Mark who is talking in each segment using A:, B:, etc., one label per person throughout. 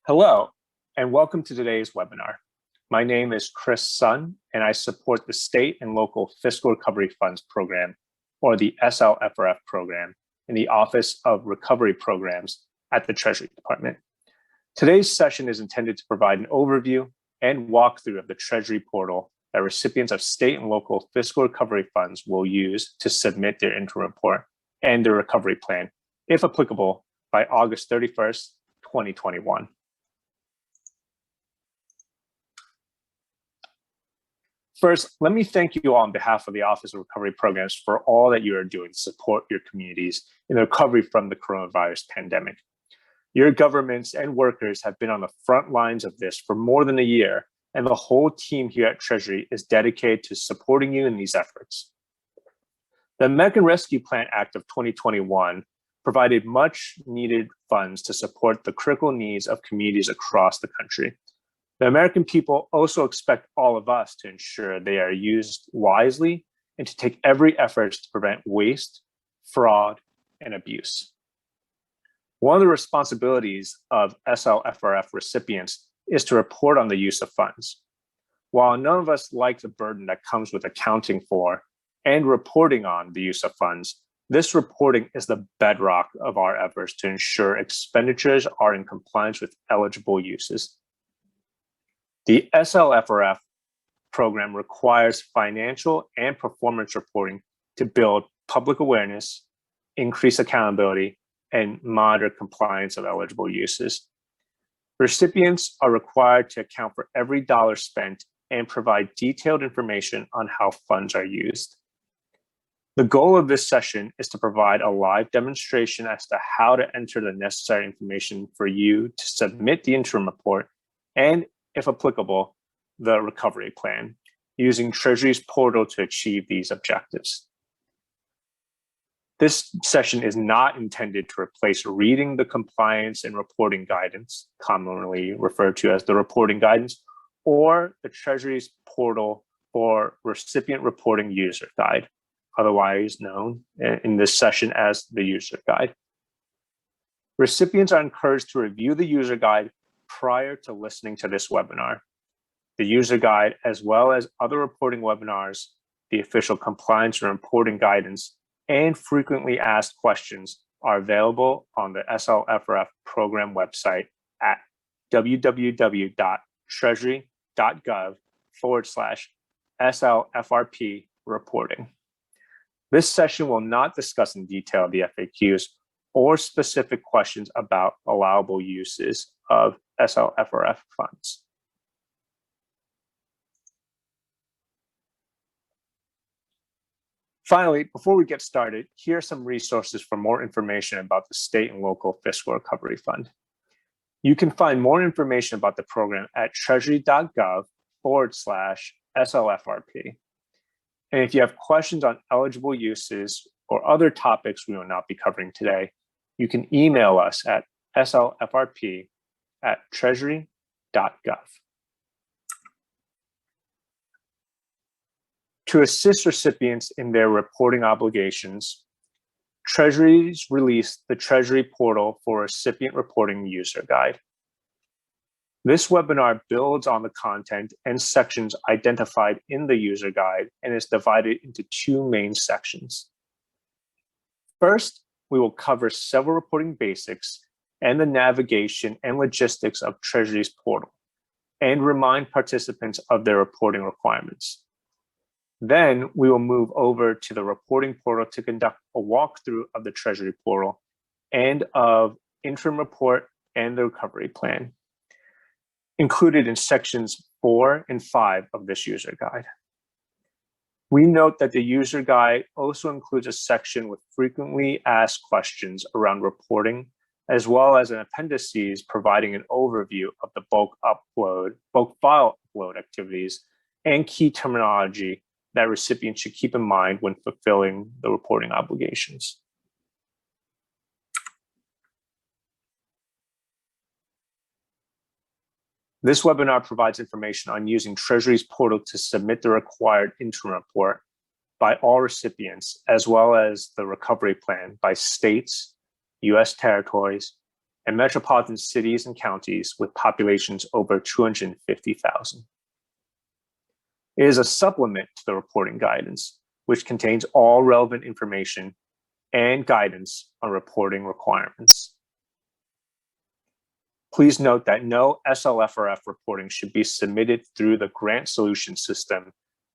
A: Hello, and welcome to today's webinar. My name is Chris Sun, and I support the State and Local Fiscal Recovery Funds Program, or the SLFRF program, in the Office of Recovery Programs at the Treasury Department. Today's session is intended to provide an overview and walkthrough of the Treasury portal that recipients of state and local fiscal recovery funds will use to submit their interim report and their recovery plan, if applicable, by August 31st, 2021. First, let me thank you all on behalf of the Office of Recovery Programs for all that you are doing to support your communities in the recovery from the coronavirus pandemic. Your governments and workers have been on the front lines of this for more than a year, and the whole team here at Treasury is dedicated to supporting you in these efforts. The American Rescue Plan Act of 2021 provided much needed funds to support the critical needs of communities across the country. The American people also expect all of us to ensure they are used wisely and to take every effort to prevent waste, fraud, and abuse. One of the responsibilities of SLFRF recipients is to report on the use of funds. While none of us like the burden that comes with accounting for and reporting on the use of funds, this reporting is the bedrock of our efforts to ensure expenditures are in compliance with eligible uses. The SLFRF program requires financial and performance reporting to build public awareness, increase accountability, and monitor compliance of eligible uses. Recipients are required to account for every dollar spent and provide detailed information on how funds are used. The goal of this session is to provide a live demonstration as to how to enter the necessary information for you to submit the interim report and, if applicable, the recovery plan, using Treasury's portal to achieve these objectives. This session is not intended to replace reading the compliance and reporting guidance, commonly referred to as the reporting guidance, or the Treasury's portal or recipient reporting user guide, otherwise known in this session as the user guide. Recipients are encouraged to review the user guide prior to listening to this webinar. The user guide, as well as other reporting webinars, the official compliance and reporting guidance, and frequently asked questions are available on the SLFRF program website at www.treasury.gov/SLFRP reporting. This session will not discuss in detail the FAQs or specific questions about allowable uses of SLFRF funds. Finally, before we get started, here are some resources for more information about the State and Local Fiscal Recovery Fund. You can find more information about the program at treasury.gov/SLFRP. And if you have questions on eligible uses or other topics we will not be covering today, you can email us at slfrp@treasury.gov. To assist recipients in their reporting obligations, Treasury's released the Treasury portal for recipient reporting user guide. This webinar builds on the content and sections identified in the user guide and is divided into two main sections. First, we will cover several reporting basics and the navigation and logistics of Treasury's portal and remind participants of their reporting requirements. Then we will move over to the reporting portal to conduct a walkthrough of the Treasury portal and of interim report and the recovery plan, included in sections 4 and 5 of this user guide. We note that the user guide also includes a section with frequently asked questions around reporting, as well as an appendices providing an overview of the bulk file upload activities and key terminology that recipients should keep in mind when fulfilling the reporting obligations. This webinar provides information on using Treasury's portal to submit the required interim report by all recipients, as well as the recovery plan by states, U.S. territories, and metropolitan cities and counties with populations over 250,000. It is a supplement to the reporting guidance, which contains all relevant information and guidance on reporting requirements. Please note that no SLFRF reporting should be submitted through the grant solution system,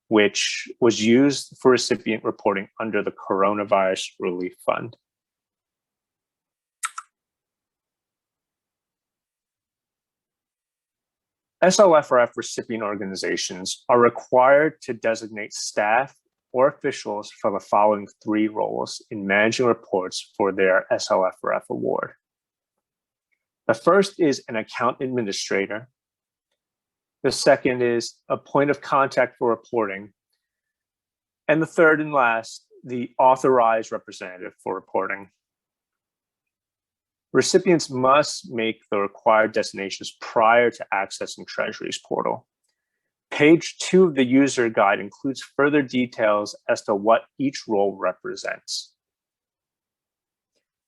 A: which was used for recipient reporting under the Coronavirus Relief Fund. SLFRF recipient organizations are required to designate staff or officials for the following 3 roles in managing reports for their SLFRF award. The first is an account administrator. The second is a point of contact for reporting. And the third and last, the authorized representative for reporting. Recipients must make the required designations prior to accessing Treasury's portal. Page 2 of the user guide includes further details as to what each role represents.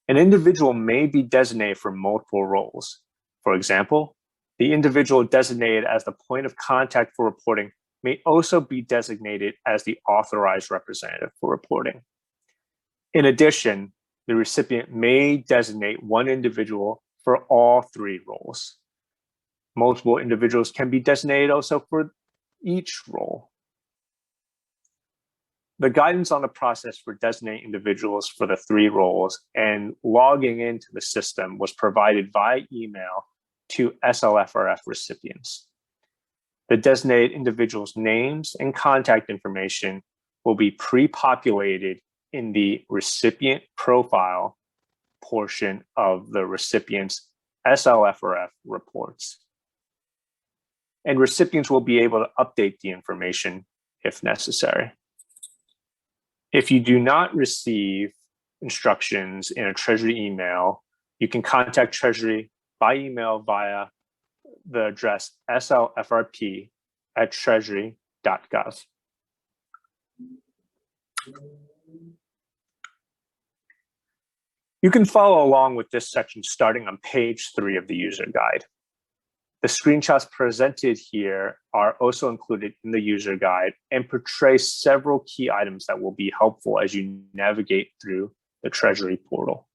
A: An individual may be designated for multiple roles. For example, the individual designated as the point of contact for reporting may also be designated as the authorized representative for reporting. In addition, the recipient may designate one individual for all 3 roles. Multiple individuals can be designated also for each role. The guidance on the process for designating individuals for the 3 roles and logging into the system was provided via email to SLFRF recipients. The designated individuals' names and contact information will be pre-populated in the recipient profile portion of the recipient's SLFRF reports. And recipients will be able to update the information if necessary. If you do not receive instructions in a Treasury email, you can contact Treasury by email via the address slfrp@treasury.gov. You can follow along with this section starting on page 3 of the user guide. The screenshots presented here are also included in the user guide and portray several key items that will be helpful as you navigate through the Treasury portal.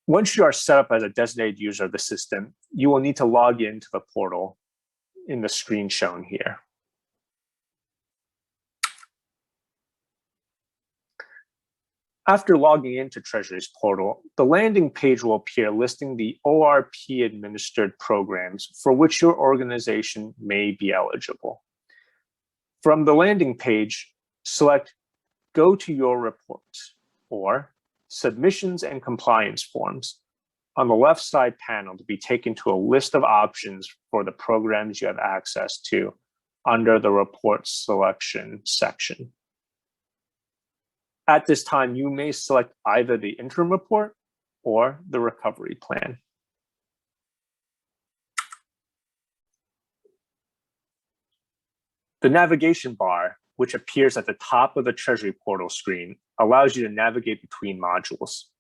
A: Once you are set up as a designated user of the system, you will need to log into the portal in the screen shown here. After logging into Treasury's portal, the landing page will appear listing the ORP-administered programs for which your organization may be eligible. From the landing page, select Go to Your Reports or Submissions and Compliance Forms on the left side panel to be taken to a list of options for the programs you have access to under the Report Selection section. At this time, you may select either the interim report or the recovery plan. The navigation bar, which appears at the top of the Treasury portal screen, allows you to navigate between modules.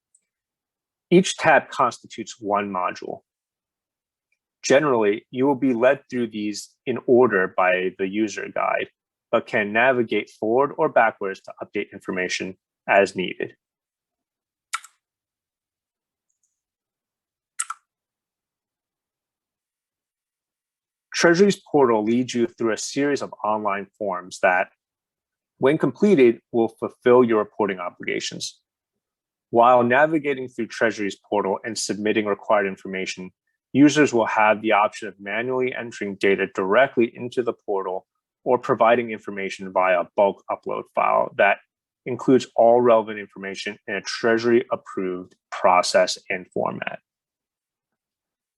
A: Each tab constitutes one module. Generally, you will be led through these in order by the user guide, but can navigate forward or backwards to update information as needed. Treasury's portal leads you through a series of online forms that, when completed, will fulfill your reporting obligations. While navigating through Treasury's portal and submitting required information, users will have the option of manually entering data directly into the portal or providing information via a bulk upload file that includes all relevant information in a Treasury-approved process and format.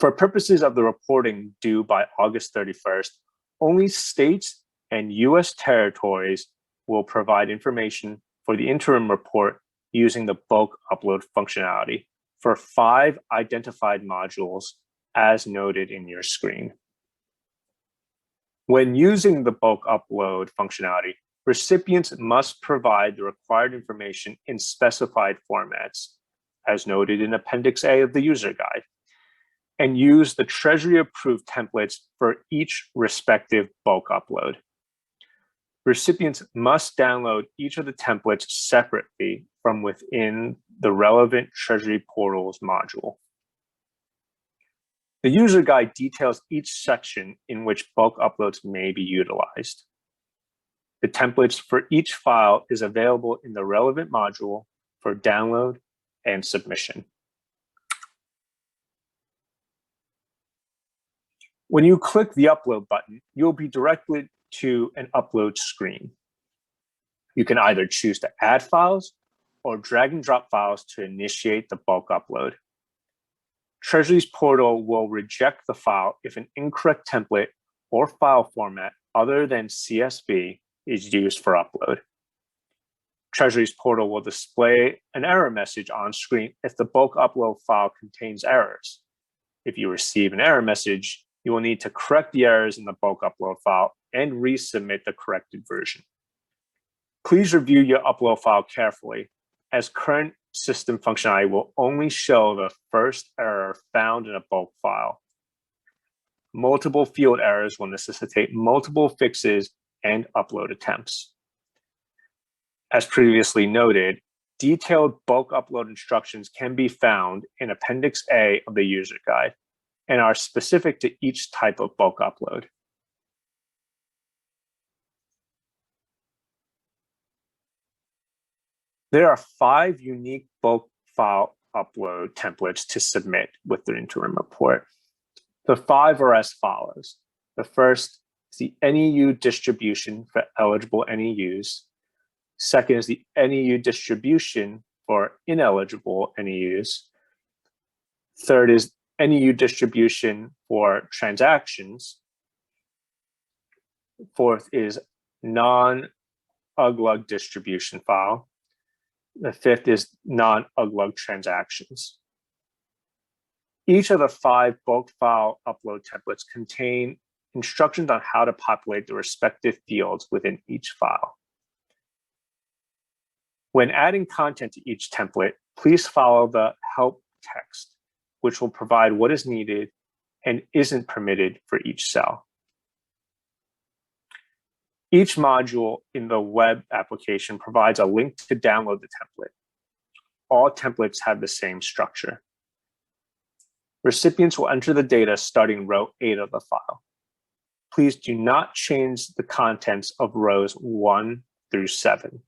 A: For purposes of the reporting due by August 31st, only states and U.S. territories will provide information for the interim report using the bulk upload functionality for 5 identified modules as noted in your screen. When using the bulk upload functionality, Recipients must provide the required information in specified formats, as noted in Appendix A of the user guide, and use the Treasury-approved templates for each respective bulk upload. Recipients must download each of the templates separately from within the relevant Treasury portal's module. The user guide details each section in which bulk uploads may be utilized. The templates for each file is available in the relevant module for download and submission. When you click the upload button, you'll be directed to an upload screen. You can either choose to add files or drag and drop files to initiate the bulk upload. Treasury's portal will reject the file if an incorrect template or file format other than CSV is used for upload. Treasury's portal will display an error message on screen if the bulk upload file contains errors. If you receive an error message, you will need to correct the errors in the bulk upload file and resubmit the corrected version. Please review your upload file carefully, as current system functionality will only show the first error found in a bulk file. Multiple field errors will necessitate multiple fixes and upload attempts. As previously noted, detailed bulk upload instructions can be found in Appendix A of the user guide and are specific to each type of bulk upload. There are 5 unique bulk file upload templates to submit with the interim report. The 5 are as follows. The first is the NEU distribution for eligible NEUs. Second is the NEU distribution for ineligible NEUs. Third is NEU distribution for transactions. Fourth is non-UGLUG distribution file. The fifth is non-UGLUG transactions. Each of the 5 bulk file upload templates contain instructions on how to populate the respective fields within each file. When adding content to each template, please follow the help text, which will provide what is needed and isn't permitted for each cell. Each module in the web application provides a link to download the template. All templates have the same structure. Recipients will enter the data starting row 8 of the file. Please do not change the contents of rows 1 through 7.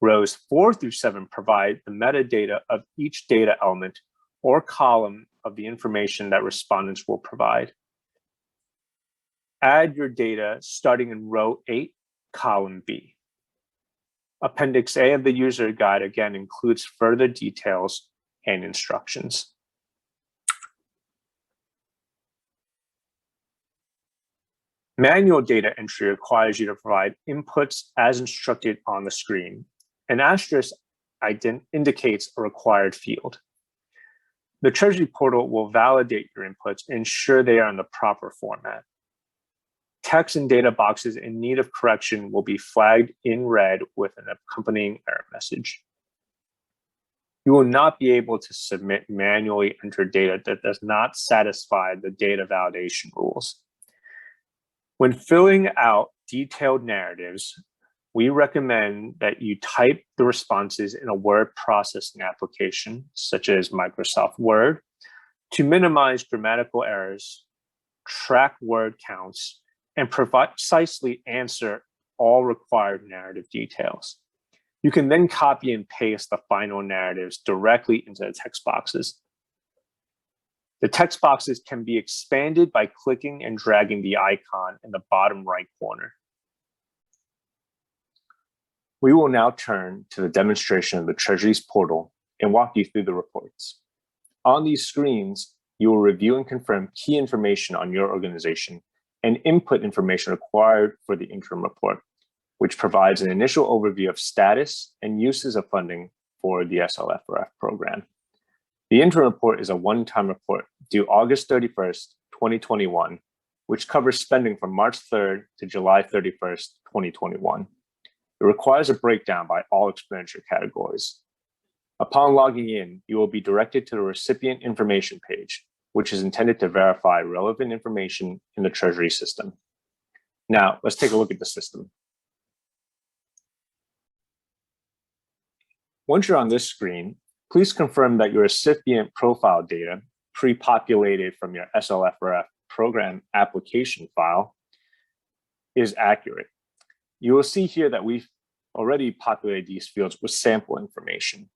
A: Rows 4 through 7 provide the metadata of each data element or column of the information that respondents will provide. Add your data starting in row 8, column B. Appendix A of the user guide again includes further details and instructions. Manual data entry requires you to provide inputs as instructed on the screen. An asterisk indicates a required field. The Treasury portal will validate your inputs and ensure they are in the proper format. Text and data boxes in need of correction will be flagged in red with an accompanying error message. You will not be able to submit manually entered data that does not satisfy the data validation rules. When filling out detailed narratives, we recommend that you type the responses in a word processing application, such as Microsoft Word, to minimize grammatical errors, track word counts, and precisely answer all required narrative details. You can then copy and paste the final narratives directly into the text boxes. The text boxes can be expanded by clicking and dragging the icon in the bottom right corner. We will now turn to the demonstration of the Treasury's portal and walk you through the reports. On these screens, you will review and confirm key information on your organization and input information required for the interim report, which provides an initial overview of status and uses of funding for the SLFRF program. The interim report is a one-time report due August 31st, 2021, which covers spending from March 3rd to July 31st, 2021. It requires a breakdown by all expenditure categories. Upon logging in, you will be directed to the recipient information page, which is intended to verify relevant information in the Treasury system. Now, let's take a look at the system. Once you're on this screen, please confirm that your recipient profile data, pre-populated from your SLFRF program application file, is accurate. You will see here that we've already populated these fields with sample information.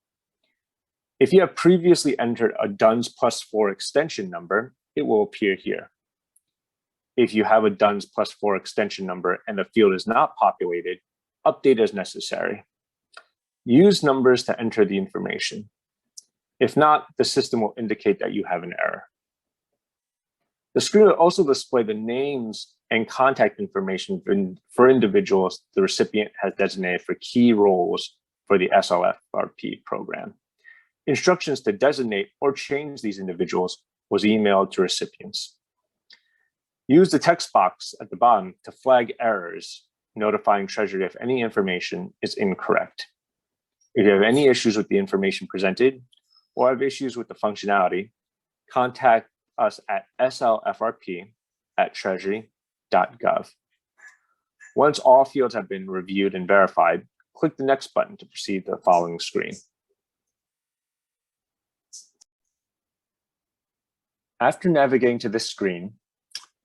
A: If you have previously entered a DUNS +4 extension number, it will appear here. If you have a DUNS +4 extension number and the field is not populated, update as necessary. Use numbers to enter the information. If not, the system will indicate that you have an error. The screen will also display the names and contact information for individuals the recipient has designated for key roles for the SLFRP program. Instructions to designate or change these individuals was emailed to recipients. Use the text box at the bottom to flag errors, notifying Treasury if any information is incorrect. If you have any issues with the information presented or have issues with the functionality, contact us at slfrp@treasury.gov. Once all fields have been reviewed and verified, click the next button to proceed to the following screen. After navigating to this screen,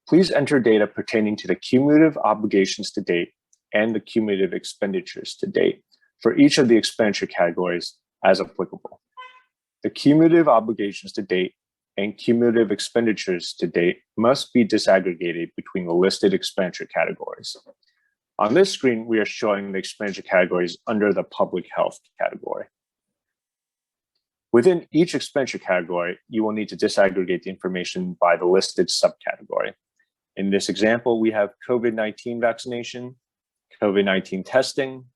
A: please enter data pertaining to the cumulative obligations to date and the cumulative expenditures to date for each of the expenditure categories as applicable. The cumulative obligations to date and cumulative expenditures to date must be disaggregated between the listed expenditure categories. On this screen, we are showing the expenditure categories under the public health category. Within each expenditure category, you will need to disaggregate the information by the listed subcategory. In this example, we have COVID-19 vaccination, COVID-19 testing,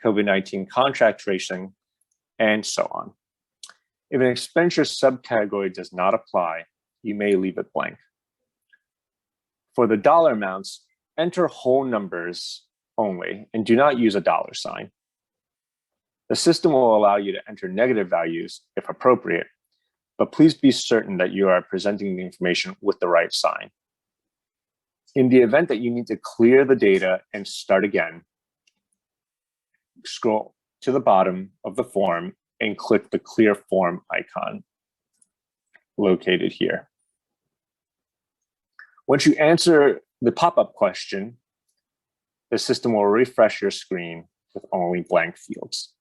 A: COVID-19 contract tracing, and so on. If an expenditure subcategory does not apply, you may leave it blank. For the dollar amounts, enter whole numbers only and do not use a dollar sign. The system will allow you to enter negative values if appropriate, but please be certain that you are presenting the information with the right sign. In the event that you need to clear the data and start again, scroll to the bottom of the form and click the clear form icon located here. Once you answer the pop-up question, the system will refresh your screen with only blank fields.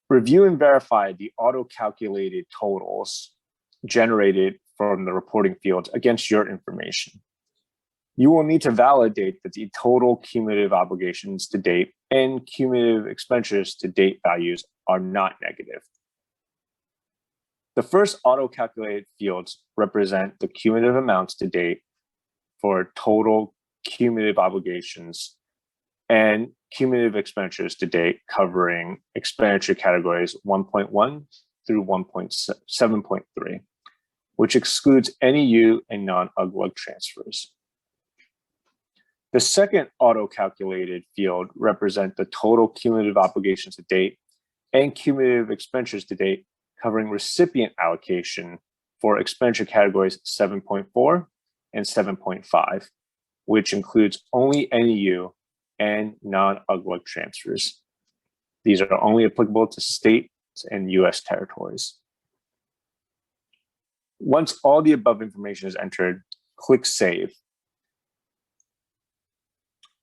A: Review and verify the auto-calculated totals generated from the reporting fields against your information. You will need to validate that the total cumulative obligations to date and cumulative expenditures to date values are not negative. The first auto-calculated fields represent the cumulative amounts to date for total cumulative obligations and cumulative expenditures to date, covering expenditure categories 1.1 through 1.7.3, which excludes NEU and non-UGLUG transfers. The second auto-calculated field represent the total cumulative obligations to date and cumulative expenditures to date, covering recipient allocation for expenditure categories 7.4 and 7.5, which includes only NEU and non-UGLUG transfers. These are only applicable to states and US territories. Once all the above information is entered, click Save.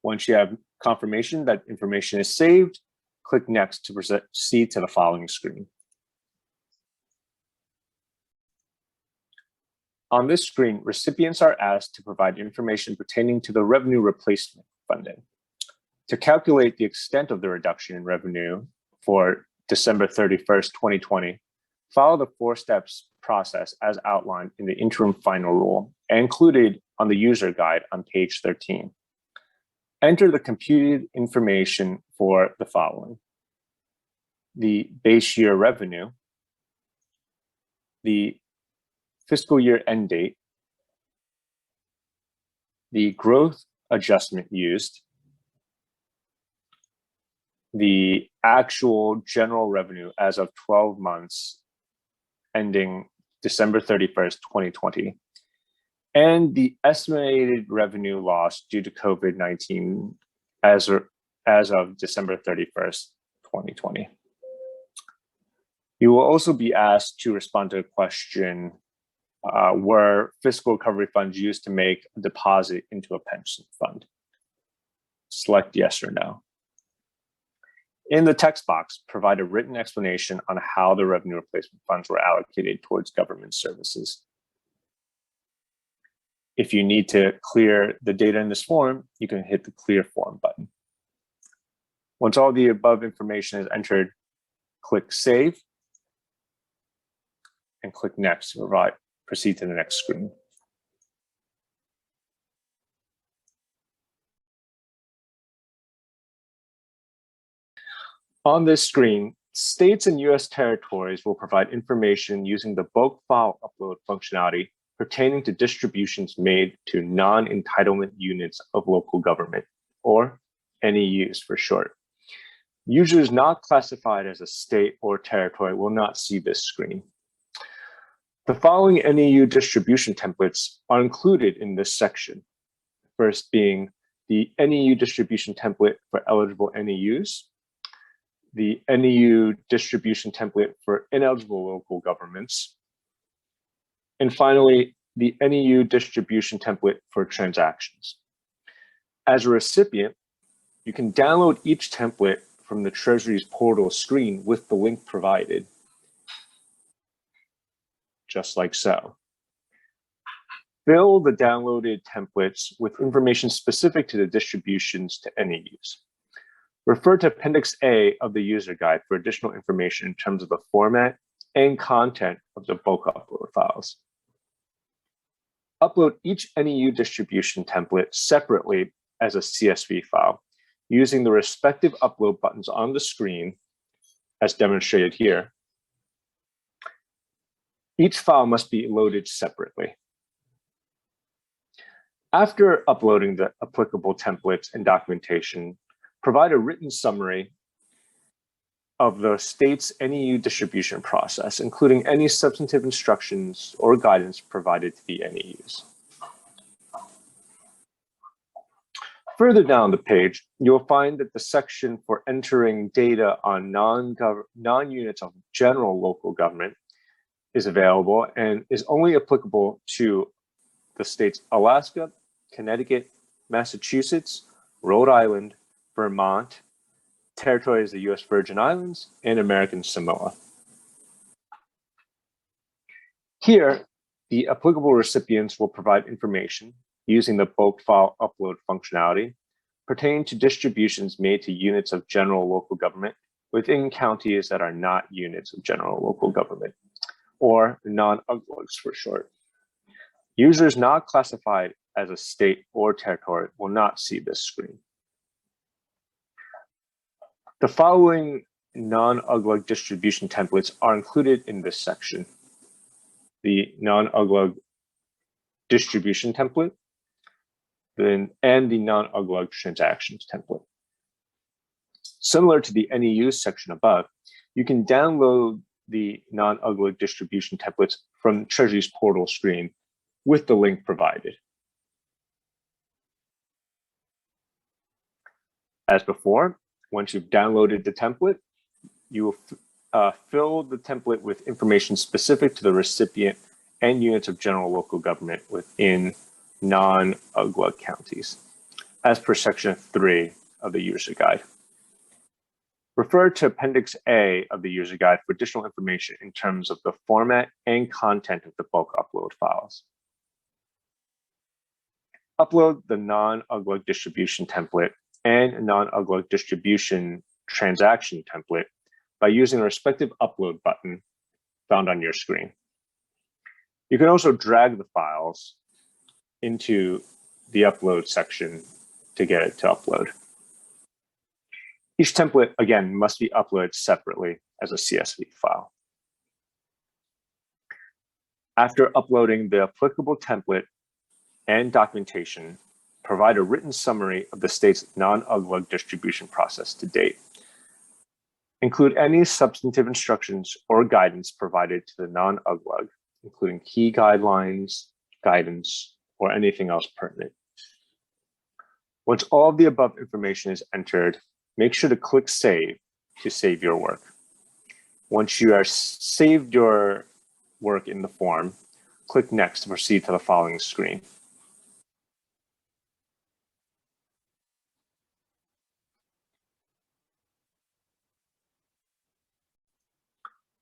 A: Once you have confirmation that information is saved, click Next to proceed to the following screen. On this screen, recipients are asked to provide information pertaining to the revenue replacement funding. To calculate the extent of the reduction in revenue for December 31st, 2020, follow the 4 steps process as outlined in the Interim Final Rule and included on the user guide on page 13. Enter the computed information for the following: the base year revenue, the fiscal year end date, the growth adjustment used, the actual general revenue as of 12 months ending December 31st, 2020, and the estimated revenue loss due to COVID-19 as of December 31st, 2020. You will also be asked to respond to a question, were fiscal recovery funds used to make a deposit into a pension fund? Select yes or no. In the text box, provide a written explanation on how the revenue replacement funds were allocated towards government services. If you need to clear the data in this form, you can hit the Clear Form button. Once all the above information is entered, click Save and click Next to proceed to the next screen. On this screen, states and US territories will provide information using the bulk file upload functionality pertaining to distributions made to non-entitlement units of local government, or NEUs for short. Users not classified as a state or territory will not see this screen. The following NEU distribution templates are included in this section. First being the NEU distribution template for eligible NEUs, the NEU distribution template for ineligible local governments, and finally, the NEU distribution template for transactions. As a recipient, you can download each template from the Treasury's portal screen with the link provided, just like so. Fill the downloaded templates with information specific to the distributions to NEUs. Refer to Appendix A of the user guide for additional information in terms of the format and content of the bulk upload files. Upload each NEU distribution template separately as a CSV file using the respective upload buttons on the screen as demonstrated here. Each file must be loaded separately. After uploading the applicable templates and documentation, provide a written summary of the state's NEU distribution process, including any substantive instructions or guidance provided to the NEUs. Further down the page, you'll find that the section for entering data on non-units of general local government is available and is only applicable to the states Alaska, Connecticut, Massachusetts, Rhode Island, Vermont, territories of the U.S. Virgin Islands, and American Samoa. Here, the applicable recipients will provide information using the bulk file upload functionality pertaining to distributions made to units of general local government within counties that are not units of general local government, or non-UGLOGs for short. Users not classified as a state or territory will not see this screen. The following non-UGLOG distribution templates are included in this section. The non-UGLOG distribution template, and the non-UGLOG transactions template. Similar to the NEU section above, you can download the non-UGLOG distribution templates from Treasury's portal screen with the link provided. As before, once you've downloaded the template, you will fill the template with information specific to the recipient and units of general local government within non-UGLOG counties, as per section 3 of the user guide. Refer to Appendix A of the user guide for additional information in terms of the format and content of the bulk upload files. Upload the non-UGLOG distribution template and non-UGLOG distribution transaction template by using the respective upload button found on your screen. You can also drag the files into the upload section to get it to upload. Each template, again, must be uploaded separately as a CSV file. After uploading the applicable template and documentation, provide a written summary of the state's non-UGLUG distribution process to date. Include any substantive instructions or guidance provided to the non-UGLUG, including key guidelines, guidance, or anything else pertinent. Once all of the above information is entered, make sure to click Save to save your work. Once you have saved your work in the form, click Next to proceed to the following screen.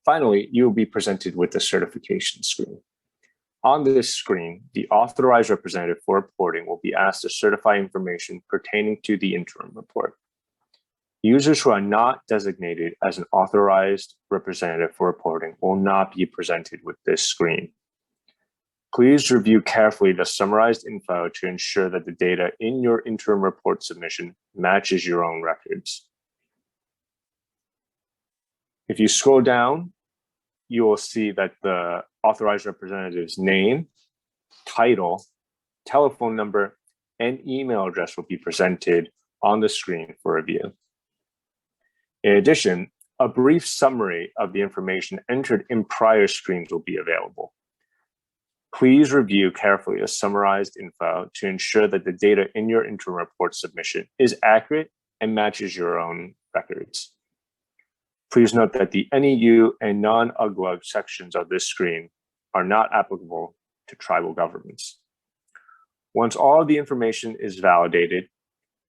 A: Finally, you will be presented with the certification screen. On this screen, the authorized representative for reporting will be asked to certify information pertaining to the interim report. Users who are not designated as an authorized representative for reporting will not be presented with this screen. Please review carefully the summarized info to ensure that the data in your interim report submission matches your own records. If you scroll down, you will see that the authorized representative's name, title, telephone number, and email address will be presented on the screen for review. In addition, a brief summary of the information entered in prior screens will be available. Please review carefully the summarized info to ensure that the data in your interim report submission is accurate and matches your own records. Please note that the NEU and non-UGLUG sections of this screen are not applicable to tribal governments. Once all of the information is validated,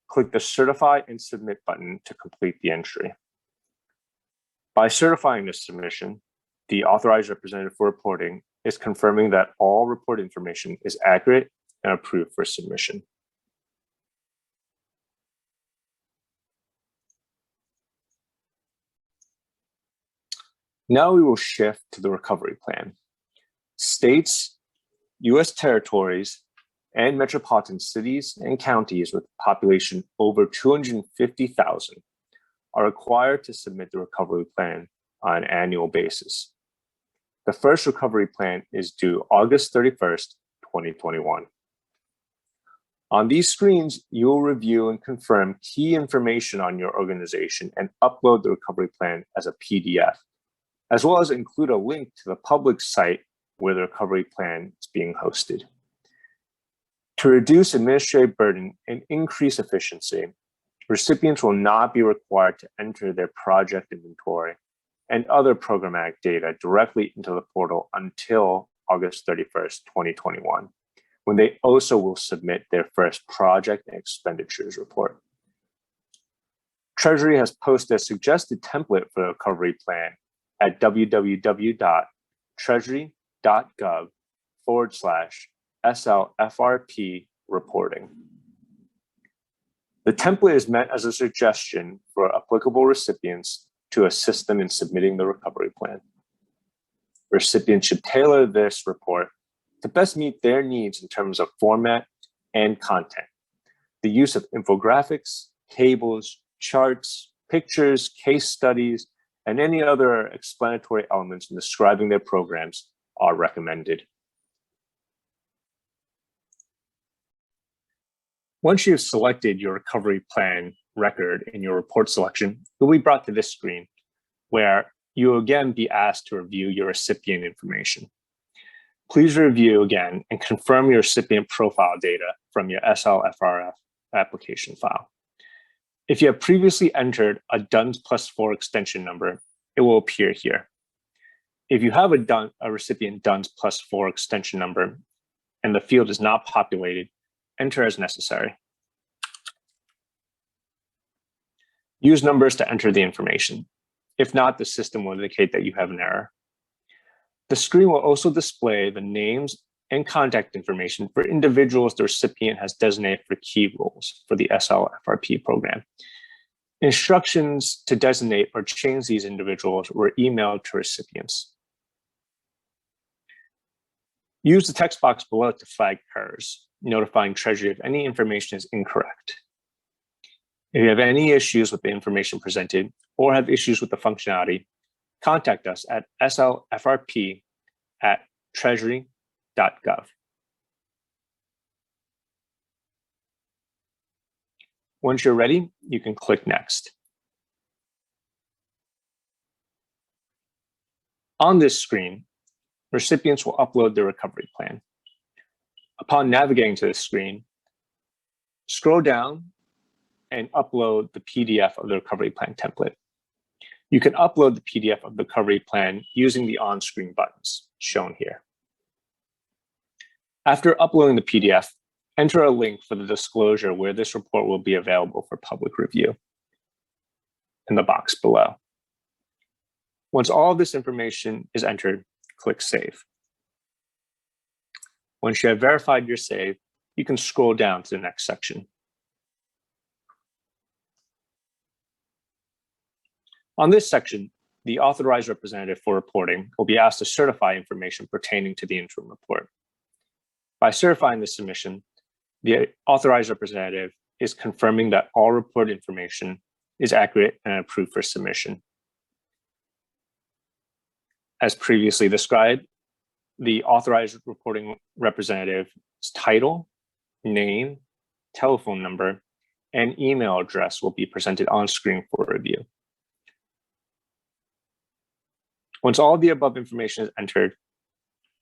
A: click the Certify and Submit button to complete the entry. By certifying this submission, the authorized representative for reporting is confirming that all report information is accurate and approved for submission. Now we will shift to the recovery plan. States, U.S. territories, and metropolitan cities and counties with a population over 250,000 are required to submit the recovery plan on an annual basis. The first recovery plan is due August 31st, 2021. On these screens, you will review and confirm key information on your organization and upload the recovery plan as a PDF, as well as include a link to the public site where the recovery plan is being hosted. To reduce administrative burden and increase efficiency, recipients will not be required to enter their project inventory and other programmatic data directly into the portal until August 31st, 2021, when they also will submit their first project and expenditures report. Treasury has posted a suggested template for the recovery plan at www.treasury.gov/SLFRP reporting. The template is meant as a suggestion for applicable recipients to assist them in submitting the recovery plan. Recipients should tailor this report to best meet their needs in terms of format and content. The use of infographics, tables, charts, pictures, case studies, and any other explanatory elements in describing their programs are recommended. Once you've selected your recovery plan record in your report selection, you'll be brought to this screen where you will again be asked to review your recipient information. Please review again and confirm your recipient profile data from your SLFRF application file. If you have previously entered a DUNS+4 extension number, it will appear here. If you have a recipient DUNS+4 extension number and the field is not populated, enter as necessary. Use numbers to enter the information. If not, the system will indicate that you have an error. The screen will also display the names and contact information for individuals the recipient has designated for key roles for the SLFRP program. Instructions to designate or change these individuals were emailed to recipients. Use the text box below to flag errors, notifying Treasury if any information is incorrect. If you have any issues with the information presented or have issues with the functionality, contact us at slfrp@treasury.gov. Once you're ready, you can click Next. On this screen, recipients will upload their recovery plan. Upon navigating to this screen, scroll down and upload the PDF of the recovery plan template. You can upload the PDF of the recovery plan using the on-screen buttons shown here. After uploading the PDF, enter a link for the disclosure where this report will be available for public review in the box below. Once all of this information is entered, click Save. Once you have verified your save, you can scroll down to the next section. On this section, the authorized representative for reporting will be asked to certify information pertaining to the interim report. By certifying the submission, the authorized representative is confirming that all report information is accurate and approved for submission. As previously described, the authorized reporting representative's title, name, telephone number, and email address will be presented on screen for review. Once all of the above information is entered,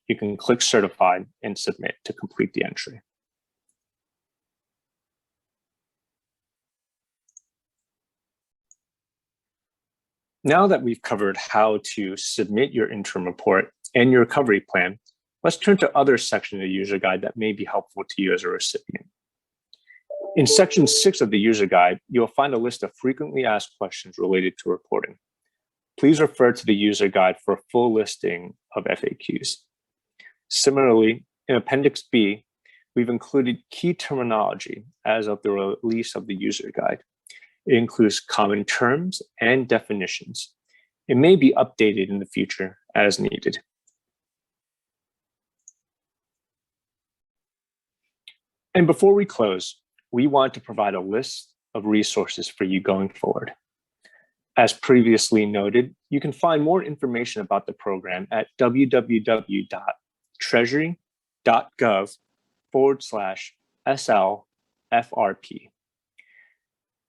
A: you can click Certify and submit to complete the entry. Now that we've covered how to submit your interim report and your recovery plan, let's turn to other sections of the user guide that may be helpful to you as a recipient. In section 6 of the user guide, you'll find a list of frequently asked questions related to reporting. Please refer to the user guide for a full listing of FAQs. Similarly, in Appendix B, we've included key terminology as of the release of the user guide. It includes common terms and definitions. It may be updated in the future as needed. And before we close, we want to provide a list of resources for you going forward. As previously noted, you can find more information about the program at www.treasury.gov/SLFRP.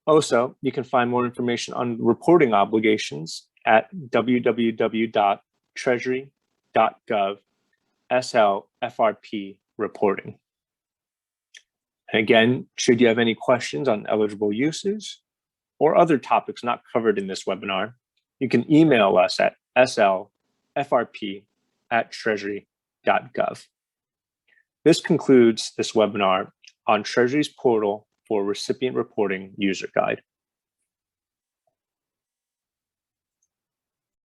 A: Also, you can find more information on reporting obligations at www.treasury.gov/SLFRP reporting. And again, should you have any questions on eligible uses or other topics not covered in this webinar, you can email us at slfrp@treasury.gov. This concludes this webinar on Treasury's portal for recipient reporting user guide.